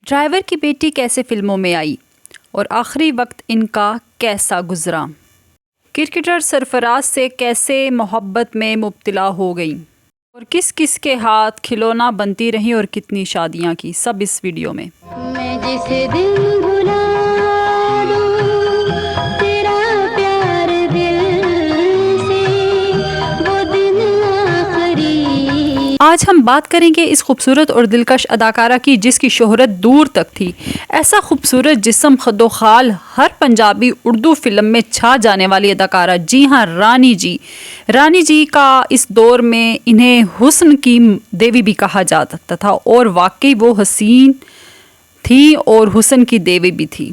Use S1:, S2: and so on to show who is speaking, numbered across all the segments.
S1: Driver کی بیٹی کیسے فلموں میں آئی اور آخری وقت ان کا کیسا گزرا؟ کرکٹر سرفراز سے کیسے محبت میں مبتلا ہو گئیں اور کس کس کے ہاتھ کھلونا بنتی رہیں اور کتنی شادیاں کی، سب اس ویڈیو میں۔
S2: میں جسے دل بھلا دوں تیرا پیار دل سے وہ دن آخری۔
S1: آج ہم بات کریں گے اس خوبصورت اور دلکش اداکارہ کی جس کی شہرت دور تک تھی۔ ایسا خوبصورت جسم، خد و خال، ہر پنجابی اردو فلم میں چھا جانے والی اداکارہ، جی ہاں رانی جی۔ رانی جی کا اس دور میں انہیں حسن کی دیوی بھی کہا جاتا تھا اور واقعی وہ حسین تھی اور حسن کی دیوی بھی تھی۔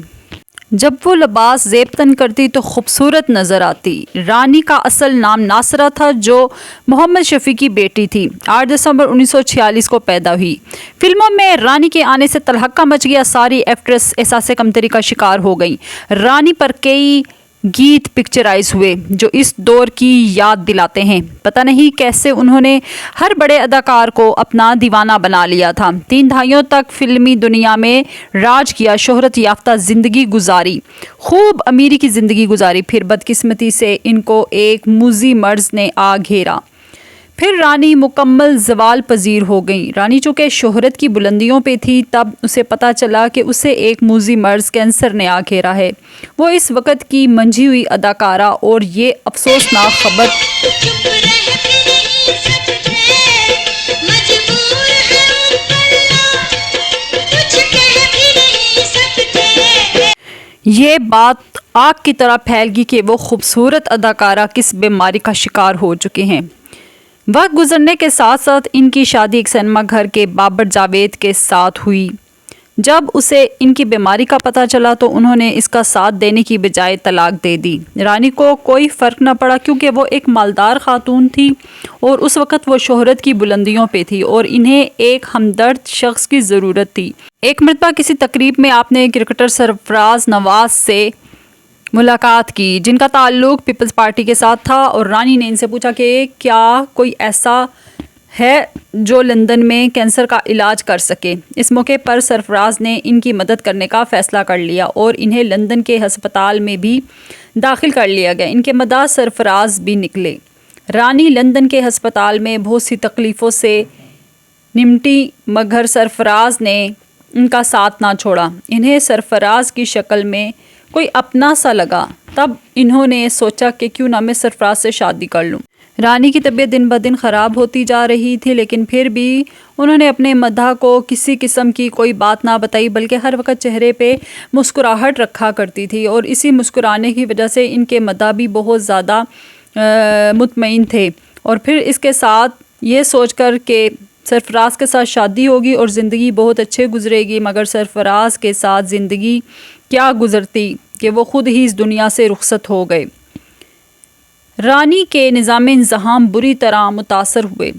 S1: جب وہ لباس زیب تن کرتی تو خوبصورت نظر آتی۔ رانی کا اصل نام ناصرہ تھا جو محمد شفیع کی بیٹی تھی۔ 8 دسمبر 1946 کو پیدا ہوئی۔ فلموں میں رانی کے آنے سے تلہکہ مچ گیا، ساری ایکٹریس احساس کمتری کا شکار ہو گئیں۔ رانی پر کئی گیت پکچرائز ہوئے جو اس دور کی یاد دلاتے ہیں۔ پتہ نہیں کیسے انہوں نے ہر بڑے اداکار کو اپنا دیوانہ بنا لیا تھا۔ 3 دہائیوں تک فلمی دنیا میں راج کیا، شہرت یافتہ زندگی گزاری، خوب امیری کی زندگی گزاری، پھر بدقسمتی سے ان کو ایک موذی مرض نے آ گھیرا۔ پھر رانی مکمل زوال پذیر ہو گئیں۔ رانی چونکہ شہرت کی بلندیوں پہ تھی، تب اسے پتہ چلا کہ اسے ایک موذی مرض کینسر نے آ گھیرا ہے۔ وہ اس وقت کی منجھی ہوئی اداکارہ اور یہ افسوسناک خبر یہ بات آگ کی طرح پھیل گئی کہ وہ خوبصورت اداکارہ کس بیماری کا شکار ہو چکے ہیں۔ وقت گزرنے کے ساتھ ساتھ ان کی شادی ایک سینما گھر کے بابر جاوید کے ساتھ ہوئی۔ جب اسے ان کی بیماری کا پتہ چلا تو انہوں نے اس کا ساتھ دینے کی بجائے طلاق دے دی۔ رانی کو کوئی فرق نہ پڑا کیونکہ وہ ایک مالدار خاتون تھی اور اس وقت وہ شہرت کی بلندیوں پہ تھی اور انہیں ایک ہمدرد شخص کی ضرورت تھی۔ ایک مرتبہ کسی تقریب میں آپ نے کرکٹر سرفراز نواز سے ملاقات کی جن کا تعلق پیپلز پارٹی کے ساتھ تھا، اور رانی نے ان سے پوچھا کہ کیا کوئی ایسا ہے جو لندن میں کینسر کا علاج کر سکے۔ اس موقع پر سرفراز نے ان کی مدد کرنے کا فیصلہ کر لیا اور انہیں لندن کے ہسپتال میں بھی داخل کر لیا گیا۔ ان کے مداح سرفراز بھی نکلے۔ رانی لندن کے ہسپتال میں بہت سی تکلیفوں سے نمٹی مگر سرفراز نے ان کا ساتھ نہ چھوڑا۔ انہیں سرفراز کی شکل میں کوئی اپنا سا لگا۔ تب انہوں نے سوچا کہ کیوں نہ میں سرفراز سے شادی کر لوں۔ رانی کی طبیعت دن بدن خراب ہوتی جا رہی تھی لیکن پھر بھی انہوں نے اپنے مداح کو کسی قسم کی کوئی بات نہ بتائی بلکہ ہر وقت چہرے پہ مسکراہٹ رکھا کرتی تھی، اور اسی مسکرانے کی وجہ سے ان کے مداح بھی بہت زیادہ مطمئن تھے۔ اور پھر اس کے ساتھ یہ سوچ کر کہ سرفراز کے ساتھ شادی ہوگی اور زندگی بہت اچھے گزرے گی، مگر سرفراز کے ساتھ زندگی کیا گزرتی کہ وہ خود ہی اس دنیا سے رخصت ہو گئے۔ رانی کے نظام انتظام بری طرح متاثر ہوئے،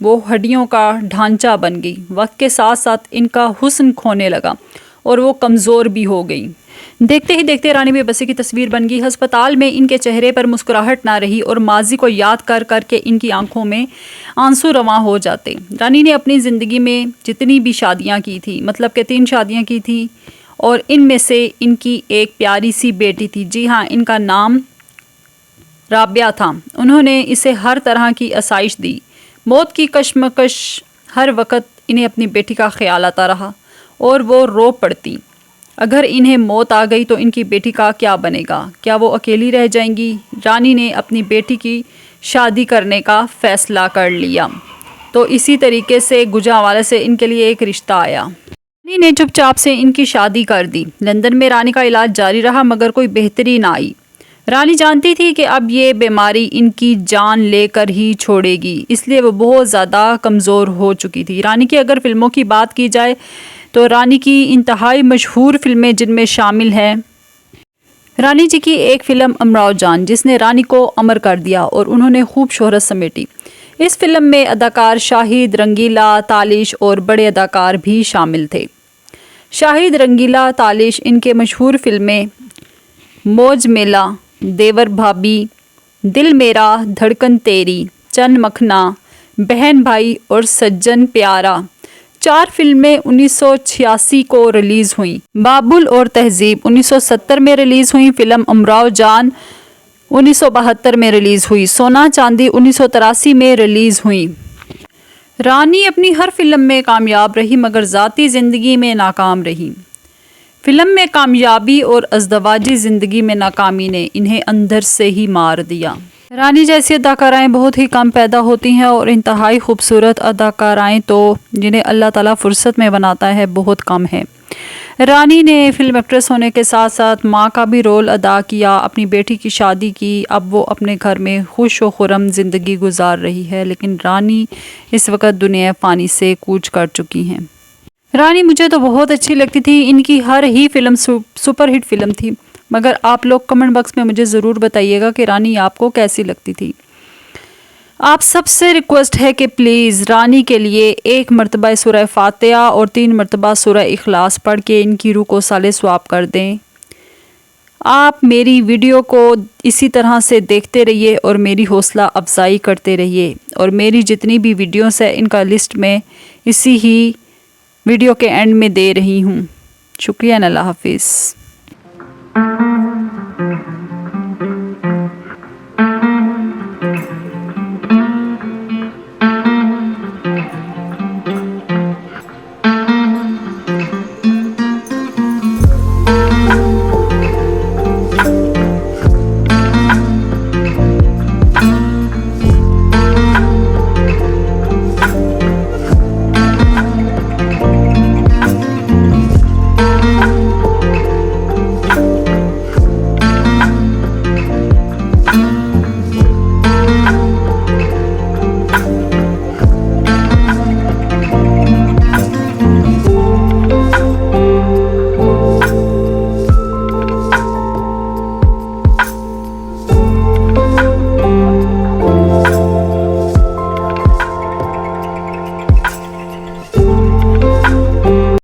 S1: وہ ہڈیوں کا ڈھانچہ بن گئی۔ وقت کے ساتھ ساتھ ان کا حسن کھونے لگا اور وہ کمزور بھی ہو گئیں۔ دیکھتے ہی دیکھتے رانی بے بسی کی تصویر بن گئی۔ ہسپتال میں ان کے چہرے پر مسکراہٹ نہ رہی اور ماضی کو یاد کر کر کے ان کی آنکھوں میں آنسو رواں ہو جاتے۔ رانی نے اپنی زندگی میں جتنی بھی شادیاں کی تھی، مطلب کہ 3 شادیاں کی تھی، اور ان میں سے ان کی ایک پیاری سی بیٹی تھی، جی ہاں ان کا نام رابعہ تھا۔ انہوں نے اسے ہر طرح کی آسائش دی۔ موت کی کشمکش ہر وقت انہیں اپنی بیٹی کا خیال آتا رہا اور وہ رو پڑتی۔ اگر انہیں موت آ گئی تو ان کی بیٹی کا کیا بنے گا؟ کیا وہ اکیلی رہ جائیں گی؟ رانی نے اپنی بیٹی کی شادی کرنے کا فیصلہ کر لیا تو اسی طریقے سے گوجرانوالے سے ان کے لیے ایک رشتہ آیا۔ رانی نے چپ چاپ سے ان کی شادی کر دی۔ لندن میں رانی کا علاج جاری رہا مگر کوئی بہتری نہ آئی۔ رانی جانتی تھی کہ اب یہ بیماری ان کی جان لے کر ہی چھوڑے گی، اس لیے وہ بہت زیادہ کمزور ہو چکی تھی۔ رانی کی اگر فلموں کی بات کی جائے تو رانی کی انتہائی مشہور فلمیں جن میں شامل ہیں رانی جی کی ایک فلم امراؤ جان جس نے رانی کو امر کر دیا اور انہوں نے خوب شہرت سمیٹی۔ اس فلم میں اداکار شاہد، رنگیلا، تالش اور بڑے اداکار بھی شامل تھے۔ شاہد، رنگیلا، تالش ان کے مشہور فلمیں موج میلہ، دیور بھابھی، دل میرا، دھڑکن تیری، چند مکھنا، بہن بھائی اور سجن پیارا 4 فلمیں 1986 کو ریلیز ہوئیں۔ بابل اور تہذیب 1970 میں ریلیز ہوئی۔ فلم امراؤ جان 1972 میں ریلیز ہوئی۔ سونا چاندی 1983 میں ریلیز ہوئی۔ رانی اپنی ہر فلم میں کامیاب رہی مگر ذاتی زندگی میں ناکام رہی۔ فلم میں کامیابی اور ازدواجی زندگی میں ناکامی نے انہیں اندر سے ہی مار دیا۔ رانی جیسی اداکارائیں بہت ہی کم پیدا ہوتی ہیں اور انتہائی خوبصورت اداکارائیں تو جنہیں اللہ تعالیٰ فرصت میں بناتا ہے بہت کم ہے۔ رانی نے فلم ایکٹریس ہونے کے ساتھ ساتھ ماں کا بھی رول ادا کیا، اپنی بیٹی کی شادی کی، اب وہ اپنے گھر میں خوش و خرم زندگی گزار رہی ہے، لیکن رانی اس وقت دنیا فانی سے کوچ کر چکی ہیں۔ رانی مجھے تو بہت اچھی لگتی تھی، ان کی ہر ہی فلم سپر ہٹ فلم تھی، مگر آپ لوگ کمنٹ باکس میں مجھے ضرور بتائیے گا کہ رانی آپ کو کیسی لگتی تھی۔ آپ سب سے ریکویسٹ ہے کہ پلیز رانی کے لیے 1 مرتبہ سورہ فاتحہ اور 3 مرتبہ سورہ اخلاص پڑھ کے ان کی روح کو صالح ثواب کر دیں۔ آپ میری ویڈیو کو اسی طرح سے دیکھتے رہیے اور میری حوصلہ افزائی کرتے رہیے، اور میری جتنی بھی ویڈیوز ہیں ان کا لسٹ میں اسی ہی ویڈیو کے اینڈ میں دے رہی ہوں۔ شکریہ، اللہ حافظ۔